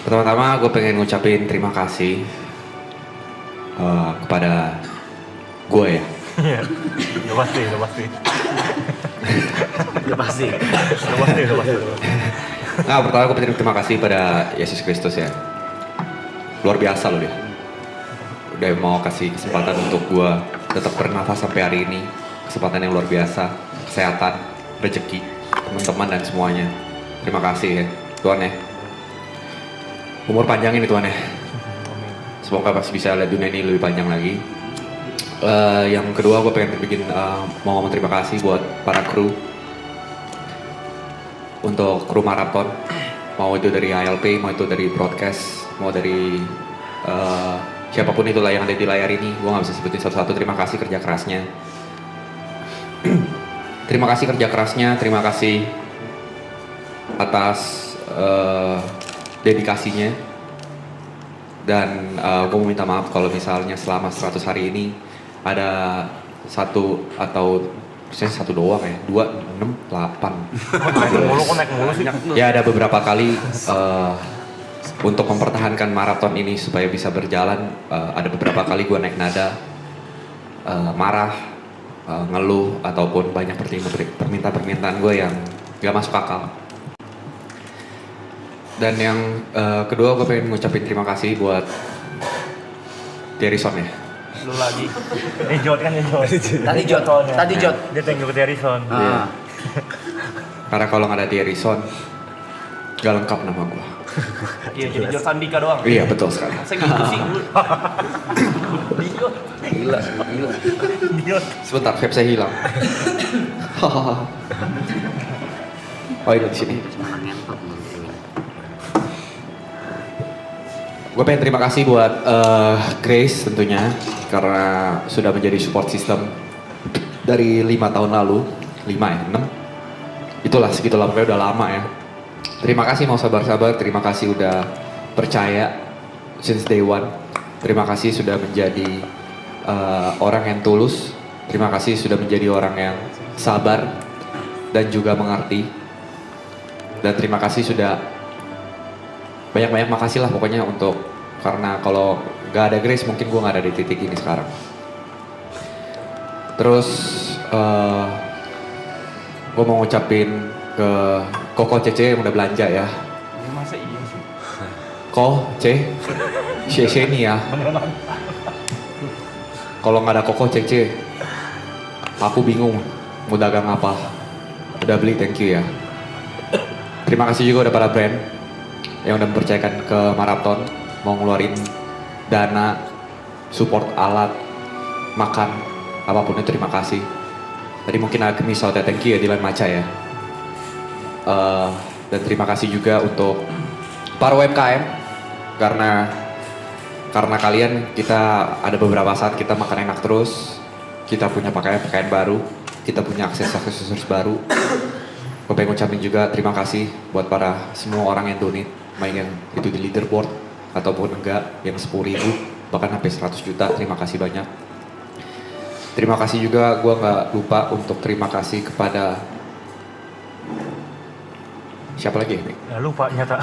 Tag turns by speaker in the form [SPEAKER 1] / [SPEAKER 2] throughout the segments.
[SPEAKER 1] Pertama-tama gue pengen ngucapin terima kasih kepada gue ya.
[SPEAKER 2] Iya, udah pasti.
[SPEAKER 1] Nah, pertama gue pengen terima kasih pada Yesus Kristus ya. Luar biasa loh dia. Udah mau kasih kesempatan untuk gue tetap bernafas sampai hari ini. Kesempatan yang luar biasa, kesehatan, rezeki, teman-teman dan semuanya. Terima kasih ya, Tuhan ya. Umur panjang ini Tuhan ya. Semoga masih bisa lihat dunia ini lebih panjang lagi. Yang kedua gue pengen mau ngomong terima kasih buat para kru. Untuk kru maraton, mau itu dari ALP, mau itu dari broadcast, mau dari siapapun itulah yang ada di layar ini, gue gak bisa sebutin satu-satu. Terima kasih kerja kerasnya. Terima kasih kerja kerasnya, terima kasih atas dedikasinya. Dan gue mau minta maaf kalau misalnya selama 100 hari ini ada satu atau misalnya satu doang ya, 2, 6, 8.
[SPEAKER 2] Naik mulu sih.
[SPEAKER 1] Ya ada beberapa kali untuk mempertahankan maraton ini supaya bisa berjalan, ada beberapa kali gue naik nada, marah, ngeluh, ataupun banyak permintaan gue yang gak masuk akal. Dan yang kedua gue pengen ngucapin terima kasih buat Terison ya.
[SPEAKER 2] Lu lagi. Jod.
[SPEAKER 3] Tadi Jod.
[SPEAKER 2] Dia thank you ke Terison.
[SPEAKER 1] Iya. Karena kalau nggak ada Terison, gak lengkap nama gue.
[SPEAKER 3] Iya, jadi Jod Sandika doang.
[SPEAKER 1] Iya betul sekali.
[SPEAKER 3] Saya gitu sih. Gila.
[SPEAKER 1] Sebentar, vape saya hilang. Oh ini di sini. Gue pengen terima kasih buat Grace tentunya karena sudah menjadi support system dari 5 tahun lalu. 5 ya? 6? Itulah segitulah, pokoknya udah lama ya. Terima kasih mau sabar-sabar, terima kasih udah percaya since day one. Terima kasih sudah menjadi orang yang tulus. Terima kasih sudah menjadi orang yang sabar dan juga mengerti. Dan terima kasih sudah banyak-banyak makasih lah pokoknya untuk, karena kalau gak ada Grace mungkin gue gak ada di titik ini sekarang. Terus gue mau ngucapin ke Koko Cece yang udah belanja ya.
[SPEAKER 3] Masa iya sih?
[SPEAKER 1] Ko, Cece nih ya. Kalau nggak ada Koko Cece, aku bingung mau dagang apa. Udah beli, thank you ya. Terima kasih juga udah para brand yang udah mempercayakan ke maraton, mau ngeluarin dana, support alat, makan, apapun itu terima kasih. Tadi mungkin agak misal ya, thank you ya Dilan Maca ya. Dan terima kasih juga untuk para UMKM karena kalian kita ada beberapa saat kita makan enak terus, kita punya pakaian baru, kita punya aksesoris baru. Gue pengen ngucapin juga terima kasih buat para semua orang yang donate, main yang itu di leaderboard ataupun enggak, yang 10.000 bahkan sampai 100 juta, terima kasih banyak. Terima kasih juga, gue nggak lupa untuk terima kasih kepada siapa lagi ya?
[SPEAKER 2] Ya lupa nyata.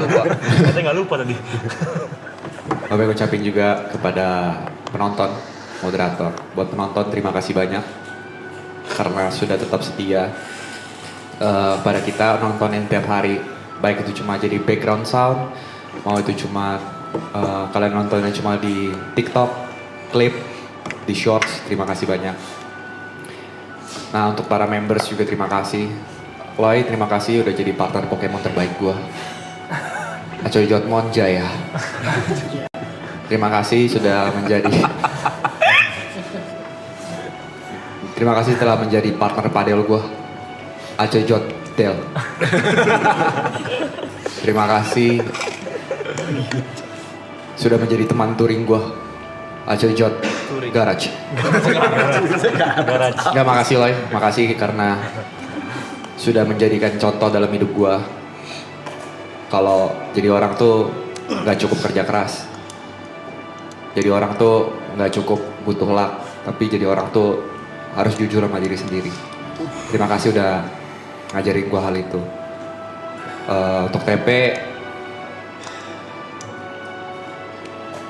[SPEAKER 3] lupa.
[SPEAKER 2] Ternyata nggak lupa tadi.
[SPEAKER 1] Gue pengen ngucapin juga kepada penonton, moderator. Buat penonton terima kasih banyak karena sudah tetap setia pada kita nontonin tiap hari. Baik itu cuma jadi background sound, mau itu cuma kalian nontonnya cuma di TikTok, klip, di shorts, terima kasih banyak. Nah untuk para members juga terima kasih. Loy terima kasih udah jadi partner Pokemon terbaik gua. Acoy Jotmon Jaya. Terima kasih sudah menjadi terima kasih telah menjadi partner padel gua. Acoy Jotdel. Terima kasih sudah menjadi teman touring gua. Acoy Jot Garage. Enggak, makasih Loy, makasih karena sudah menjadikan contoh dalam hidup gua. Kalau jadi orang tuh nggak cukup kerja keras. Jadi orang tuh nggak cukup butuh luck, tapi jadi orang tuh harus jujur sama diri sendiri. Terima kasih udah ngajarin gua hal itu. Untuk TP,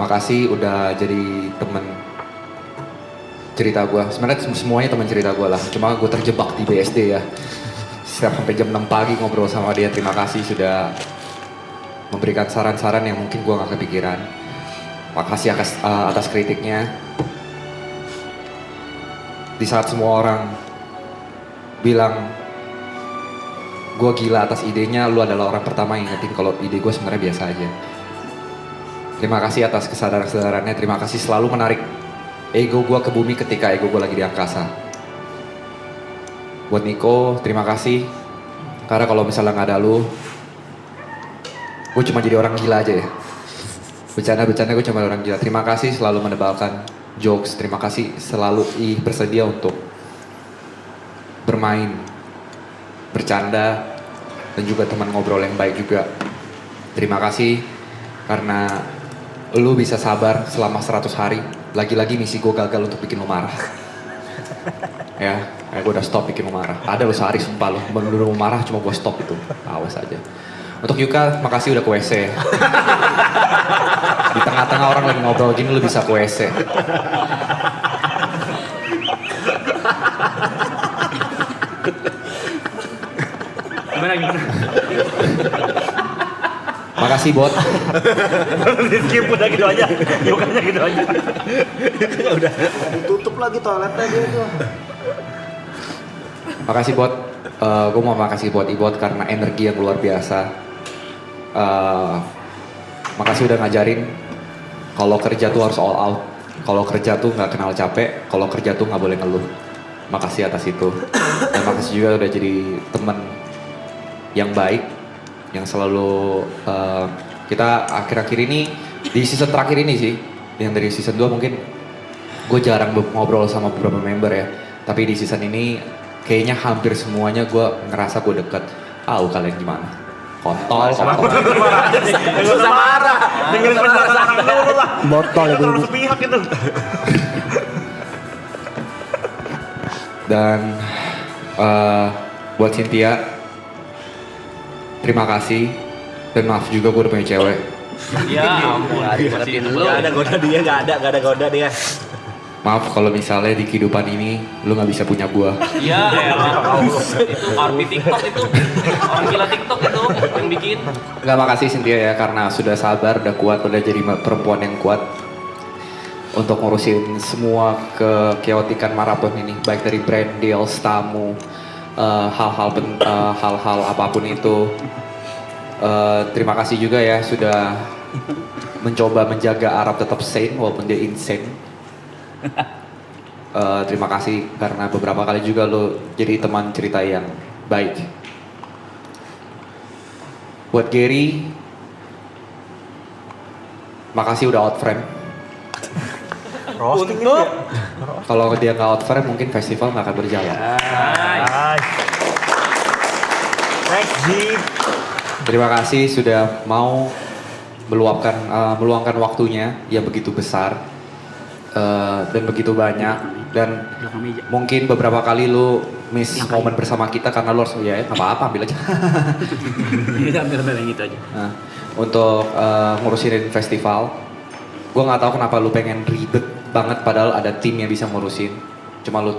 [SPEAKER 1] makasih udah jadi temen cerita gue. Sebenarnya semuanya teman cerita gue lah. Cuma gue terjebak di BSD ya. Setiap sampai jam 6 pagi ngobrol sama dia. Terima kasih sudah memberikan saran-saran yang mungkin gue gak kepikiran. Makasih atas kritiknya. Di saat semua orang bilang gue gila atas idenya, lu adalah orang pertama yang ingetin kalau ide gue sebenarnya biasa aja. Terima kasih atas kesadaran-kesadarannya. Terima kasih selalu menarik ego gue ke bumi ketika ego gue lagi di angkasa. Buat Niko, terima kasih. Karena kalau misalnya gak ada lu, gue cuma jadi orang gila aja ya. Bercanda-bercanda gue cuma orang gila. Terima kasih selalu menebalkan jokes. Terima kasih selalu bersedia untuk bermain, bercanda, dan juga teman ngobrol yang baik juga. Terima kasih karena lu bisa sabar selama 100 hari. Lagi-lagi misi gue gagal untuk bikin lu marah. Ya, gue udah stop bikin lu marah. Ada lu sehari sumpah lu, bener-bener lu marah cuma gue stop itu. Awas aja. Untuk Yuka, makasih udah ke WC. Di tengah-tengah orang lagi ngobrol gini lu bisa ke WC.
[SPEAKER 3] Gimana?
[SPEAKER 1] Makasih bot.
[SPEAKER 2] Di skip udah gitu aja. Yukanya gitu aja.
[SPEAKER 4] Udah tutup lagi toiletnya dia tuh.
[SPEAKER 1] Makasih bot. Gue mau makasih buat Ibot karena energi yang luar biasa. Makasih udah ngajarin kalau kerja tuh harus all out. Kalau kerja tuh nggak kenal capek. Kalau kerja tuh nggak boleh ngeluh. Makasih atas itu. Dan makasih juga udah jadi temen yang baik, yang selalu kita akhir-akhir ini di season terakhir ini sih, yang dari season 2 mungkin gue jarang ngobrol sama beberapa member ya, tapi di season ini kayaknya hampir semuanya gue ngerasa gue deket. Kalian gimana? Kontol.
[SPEAKER 2] Susah marah. Dengerin penjelasan dulu lah.
[SPEAKER 4] Botol itu.
[SPEAKER 2] Terus sepihak itu.
[SPEAKER 1] Dan buat Cynthia, terima kasih. Dan maaf juga gue udah punya cewek.
[SPEAKER 3] Ya ampun, masih lu.
[SPEAKER 4] Gak ada goda dia, gak ada goda dia.
[SPEAKER 1] Maaf kalau misalnya di kehidupan ini lu gak bisa punya gue.
[SPEAKER 3] Ya elah, itu arti TikTok itu. Orang gila TikTok itu yang bikin.
[SPEAKER 1] Gak, makasih Cynthia ya karena sudah sabar, udah kuat, udah jadi perempuan yang kuat untuk ngurusin semua kekeotikan maraton ini, baik dari brand deals, tamu, hal-hal apapun itu. Terima kasih juga ya sudah mencoba menjaga Arab tetap sane walaupun dia insane. Terima kasih karena beberapa kali juga lo jadi teman cerita yang baik. Buat Gary, makasih udah out frame.
[SPEAKER 2] Roasting
[SPEAKER 3] Untuk
[SPEAKER 1] Kalau dia nggak out frame mungkin festival nggak akan berjalan.
[SPEAKER 2] Nice. Thanks G.
[SPEAKER 1] Terima kasih sudah mau meluangkan waktunya yang begitu besar dan begitu banyak, dan mungkin beberapa kali lu miss momen bersama kita karena lu harus ya nggak apa-apa, ambil aja.
[SPEAKER 4] Ambil yang itu aja.
[SPEAKER 1] Nah, untuk ngurusin festival, gue nggak tahu kenapa lu pengen ribet banget padahal ada tim yang bisa ngurusin. Cuma lu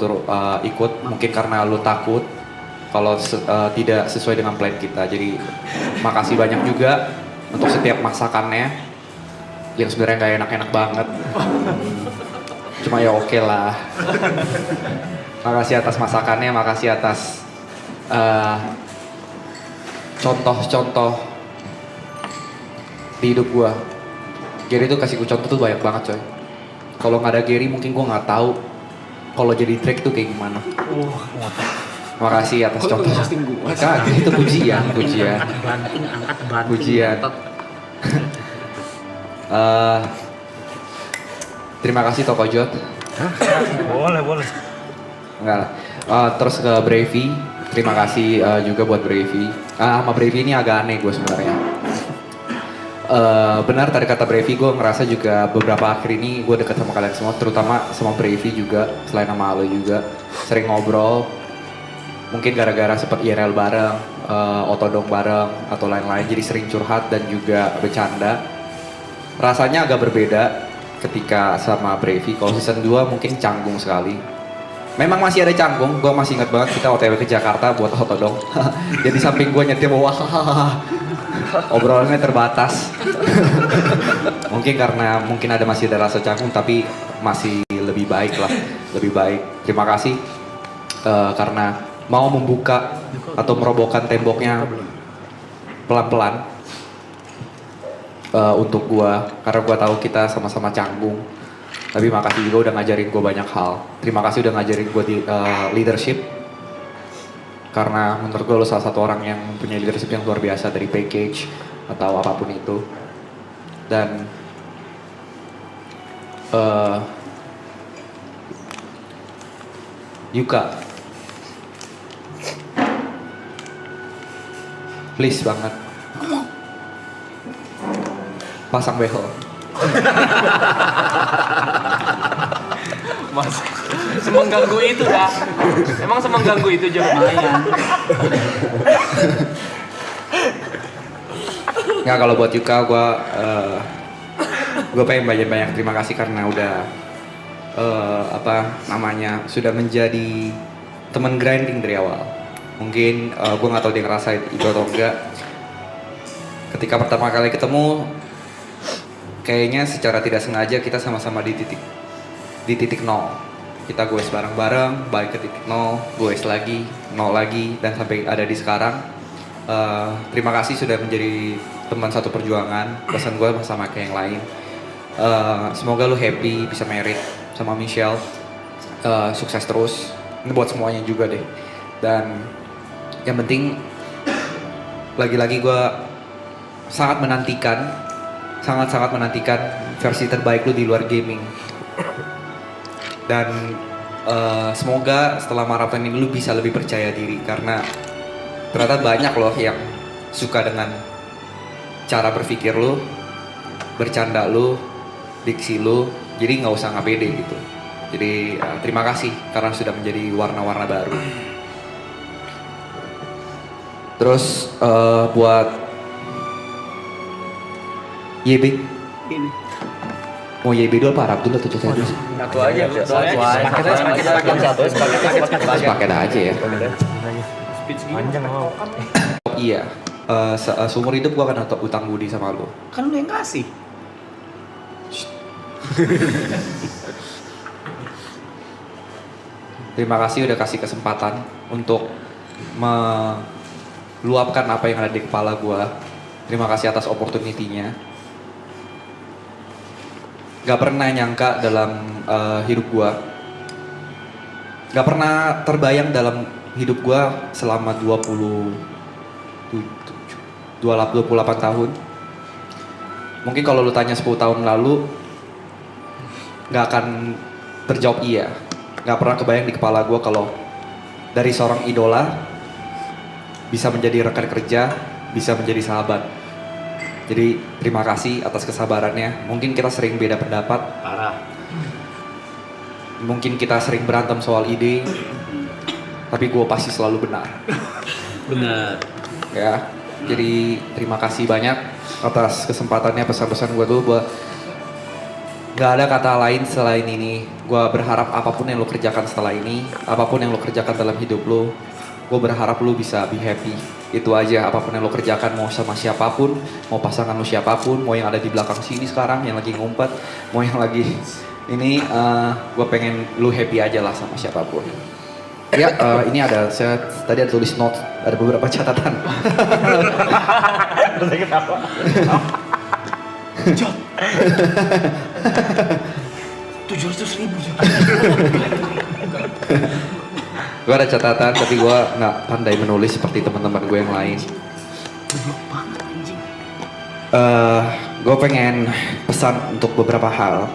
[SPEAKER 1] ikut mungkin karena lu takut kalau tidak sesuai dengan plan kita. Jadi makasih banyak juga untuk setiap masakannya yang sebenarnya nggak enak-enak banget. Cuma ya oke lah. Makasih atas masakannya, makasih atas contoh-contoh di hidup gua. Gary tuh kasih gue contoh tuh banyak banget coy. Kalau nggak ada Gary mungkin gua nggak tahu kalau jadi Drake tuh kayak gimana. Makasih atas contoh. Kagak, itu pujian.
[SPEAKER 4] Banting, angkat banting.
[SPEAKER 1] Pujian. Terima kasih Toko Jot.
[SPEAKER 2] Boleh.
[SPEAKER 1] Enggak lah. Terus ke Bravey. Terima kasih juga buat Bravey. Sama Bravey ini agak aneh gue sebenarnya. Benar tadi kata Bravey, gue ngerasa juga beberapa akhir ini gue deket sama kalian semua, terutama sama Bravey juga, selain sama lo juga. Sering ngobrol. Mungkin gara-gara sempat IRL bareng, otodong bareng, atau lain-lain, jadi sering curhat dan juga bercanda. Rasanya agak berbeda ketika sama Brevi. Kalau season 2 mungkin canggung sekali. Memang masih ada canggung, gue masih ingat banget kita OTW ke Jakarta buat otodong. Jadi samping gue nyetir wah, obrolannya terbatas. Mungkin karena masih ada rasa canggung, tapi masih lebih baik lah, lebih baik. Terima kasih karena mau membuka atau merobohkan temboknya pelan-pelan untuk gua, karena gua tahu kita sama-sama canggung. Tapi makasih juga udah ngajarin gua banyak hal. Terima kasih udah ngajarin gua di leadership, karena menurut gua lo salah satu orang yang mempunyai leadership yang luar biasa dari package atau apapun itu. Dan Yuka, please banget pasang behel.
[SPEAKER 3] Mas, semengganggu itu dah. Emang semengganggu itu aja lumayan.
[SPEAKER 1] Nggak, kalau buat Yuka gue pengen banyak terima kasih karena udah sudah menjadi teman grinding dari awal. Mungkin gue nggak tahu dia ngerasain itu atau enggak. Ketika pertama kali ketemu, kayaknya secara tidak sengaja kita sama-sama di titik nol. Kita goes bareng-bareng, balik ke titik nol, goes lagi, nol lagi, dan sampai ada di sekarang. Terima kasih sudah menjadi teman satu perjuangan. Pesan gue sama kayak yang lain. Semoga lu happy, bisa married sama Michelle. Sukses terus. Ini buat semuanya juga deh. Dan yang penting, lagi-lagi gue sangat menantikan versi terbaik lu di luar gaming. Dan semoga setelah maraton ini lu bisa lebih percaya diri, karena ternyata banyak loh yang suka dengan cara berpikir lu, bercanda lu, diksi lu, jadi nggak usah nggak pede gitu. Jadi terima kasih karena sudah menjadi warna-warna baru. Terus buat YB, mau YB dulu apa Arab dulu tuh cerita dulu?
[SPEAKER 2] Satu aja.
[SPEAKER 1] Paket aja ya.
[SPEAKER 2] Panjang mau.
[SPEAKER 1] Iya, seumur hidup gua akan utang budi sama lo.
[SPEAKER 4] Kan lu yang kasih.
[SPEAKER 1] Terima kasih udah kasih kesempatan untuk meluapkan apa yang ada di kepala gua. Terima kasih atas opportunity-nya. Gak pernah nyangka dalam hidup gua, gak pernah terbayang dalam hidup gua selama 28 tahun. Mungkin kalau lu tanya 10 tahun lalu, gak akan terjawab iya. Gak pernah kebayang di kepala gua kalau dari seorang idola bisa menjadi rekan kerja, bisa menjadi sahabat. Jadi terima kasih atas kesabarannya. Mungkin kita sering beda pendapat.
[SPEAKER 2] Parah.
[SPEAKER 1] Mungkin kita sering berantem soal ide. Tapi gue pasti selalu benar.
[SPEAKER 2] Benar.
[SPEAKER 1] Ya. Jadi terima kasih banyak atas kesempatannya. Pesan-pesan gue tuh buat gak ada kata lain selain ini. Gue berharap apapun yang lo kerjakan setelah ini, apapun yang lo kerjakan dalam hidup lo, gue berharap lo bisa be happy. Itu aja, apapun yang lo kerjakan, mau sama siapapun, mau pasangan lo siapapun, mau yang ada di belakang sini sekarang, yang lagi ngumpet, mau yang lagi ini, gue pengen lo happy aja lah sama siapapun. Ya, ini ada, saya tadi ada tulis note, ada beberapa catatan.
[SPEAKER 2] Terus ketawa.
[SPEAKER 4] Jod. 700.000 Jod.
[SPEAKER 1] Gue ada catatan, tapi gue nggak pandai menulis seperti teman-teman gue yang lain.
[SPEAKER 4] Goblok banget anjing.
[SPEAKER 1] Gue pengen pesan untuk beberapa hal.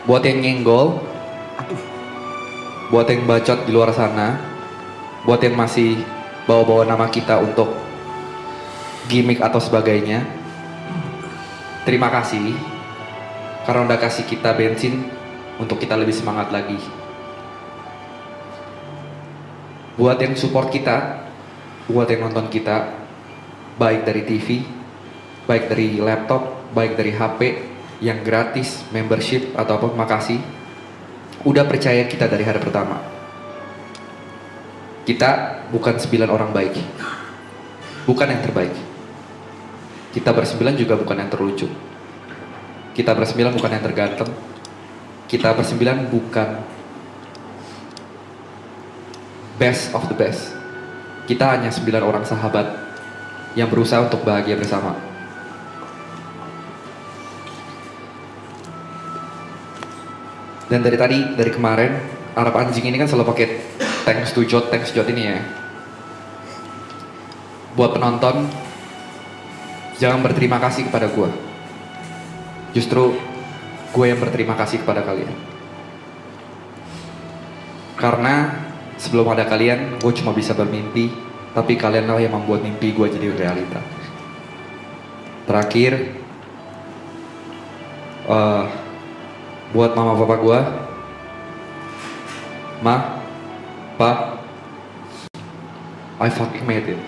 [SPEAKER 1] Buat yang nyenggol, buat yang bacot di luar sana, buat yang masih bawa-bawa nama kita untuk gimmick atau sebagainya, terima kasih karena udah kasih kita bensin untuk kita lebih semangat lagi. buat yang support kita, buat yang nonton kita, baik dari TV, baik dari laptop, baik dari HP, yang gratis, membership, atau apa, makasih. Udah percaya kita dari hari pertama. Kita bukan 9 orang baik, bukan yang terbaik. Kita bersembilan juga bukan yang terlucu. Kita bersembilan bukan yang terganteng. Kita bersembilan bukan best of the best. Kita hanya 9 orang sahabat yang berusaha untuk bahagia bersama. Dan dari kemarin, Arab Anjing ini kan selalu pakai thanks to Jot ini ya. Buat penonton, jangan berterima kasih kepada gue. Justru gue yang berterima kasih kepada kalian. Karena sebelum ada kalian, gue cuma bisa bermimpi, tapi kalianlah yang membuat mimpi gue jadi realita. Terakhir, buat mama papa gue, Ma, Pa, I fucking made it.